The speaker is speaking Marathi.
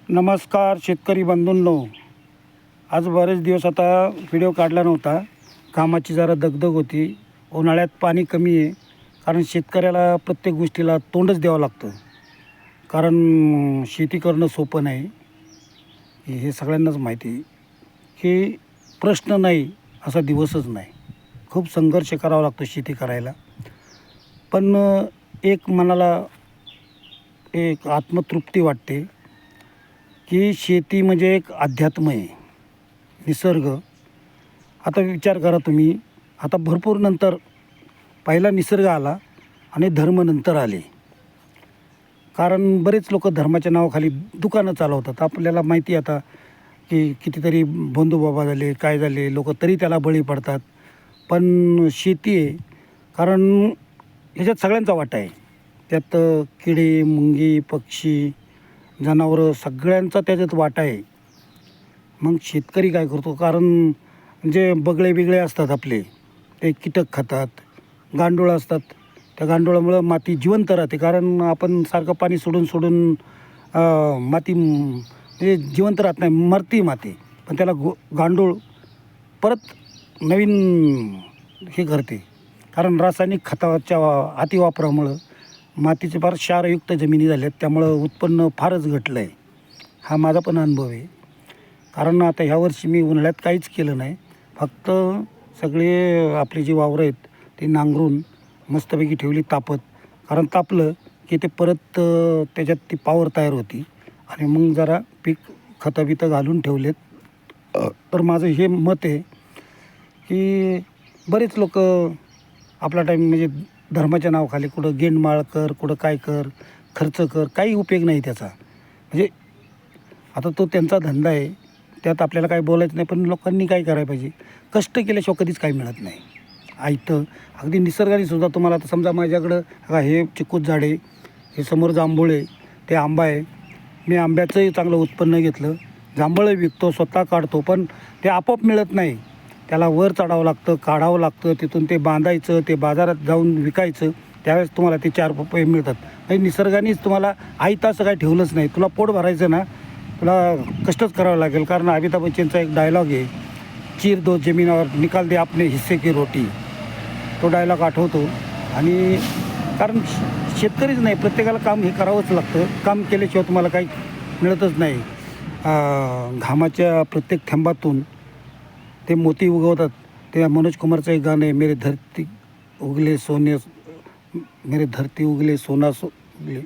नमस्कार शेतकरी बंधूंनो, आज बरेच दिवस आता व्हिडिओ काढला नव्हता. कामाची जरा दगदग होती. उन्हाळ्यात पाणी कमी आहे, कारण शेतकऱ्याला प्रत्येक गोष्टीला तोंडच द्यावं लागतं. कारण शेती करणं सोपं नाही, हे सगळ्यांनाच माहिती आहे. की प्रश्न नाही असा दिवसच नाही. खूप संघर्ष करावा लागतो शेती करायला. पण एक मनाला एक आत्मतृप्ती वाटते की शेती म्हणजे एक अध्यात्म आहे, निसर्ग. आता विचार करा तुम्ही, आता भरपूर नंतर पहिला निसर्ग आला आणि धर्म नंतर आले. कारण बरेच लोक धर्माच्या नावाखाली दुकानं चालवतात. आपल्याला माहिती आहे आता की कितीतरी बंधुबाबा झाले, काय झाले, लोक तरी त्याला बळी पडतात. पण शेती आहे, कारण ह्याच्यात सगळ्यांचा वाटा आहे. त्यात किडे, मुंगी, पक्षी, जनावरं सगळ्यांचा त्याच्यात वाटा आहे. मग शेतकरी काय करतो, कारण जे बगळे बिगळे असतात आपले, ते कीटक खातात. गांडूळ असतात, त्या गांडुळामुळं माती जिवंत राहते. कारण आपण सारखं पाणी सोडून सोडून माती म्हणजे जिवंत राहत नाही, मरती माती. पण त्याला गांडूळ परत नवीन हे करते. कारण रासायनिक खताच्या अतिवापरामुळं मातीचे फार क्षारयुक्त जमिनी झाल्यात, त्यामुळं उत्पन्न फारच घटलं आहे. हा माझा पण अनुभव आहे. कारण आता ह्यावर्षी मी उन्हाळ्यात काहीच केलं नाही. फक्त सगळे आपली जी वावरं आहेत ती नांगरून मस्तपैकी ठेवली तापत. कारण तापलं की ते परत त्याच्यात ती पावर तयार होती आणि मग जरा पीक खतं घालून ठेवलेत. तर माझं हे मत आहे की बरेच लोक आपला टाईम म्हणजे धर्माच्या नावाखाली कुठं गेंडमाळ कर, कुठं काय कर, खर्च कर, काही उपयोग नाही त्याचा. म्हणजे आता तो त्यांचा धंदा आहे, त्यात आपल्याला काही बोलायचं नाही. पण लोकांनी काय करायला पाहिजे, कष्ट केल्याशिवाय कधीच काही मिळत नाही. आयतं अगदी निसर्गाने सुद्धा तुम्हाला, आता समजा माझ्याकडं हे चिकूच झाड आहे, हे समोर जांभूळ आहे, ते आंबा आहे. मी आंब्याचंही चांगलं उत्पन्न घेतलं, जांभळं विकतो, स्वतः काढतो. पण ते आपोआप मिळत नाही, त्याला वर चढावं लागतं, काढावं लागतं, तिथून ते बांधायचं, ते बाजारात जाऊन विकायचं. त्यावेळेस तुम्हाला ते 4 रुपये मिळतात. म्हणजे निसर्गानेच तुम्हाला आयतं असं काही ठेवलंच नाही. तुला पोट भरायचं ना, तुला कष्टच करावं लागेल. कारण अमिताभ बच्चनचा एक डायलॉग आहे, चीर दो जमीन और निकाल दे आपने हिस्से की रोटी. तो डायलॉग आठवतो. आणि कारण शेतकरीच नाही, प्रत्येकाला काम हे करावंच लागतं. काम केल्याशिवाय तुम्हाला काही मिळतच नाही. घामाच्या प्रत्येक थेंबातून ते मोती उगवतात. ते मनोज कुमारचं एक गाणं आहे, मेरे धरती उगले सोना उगले.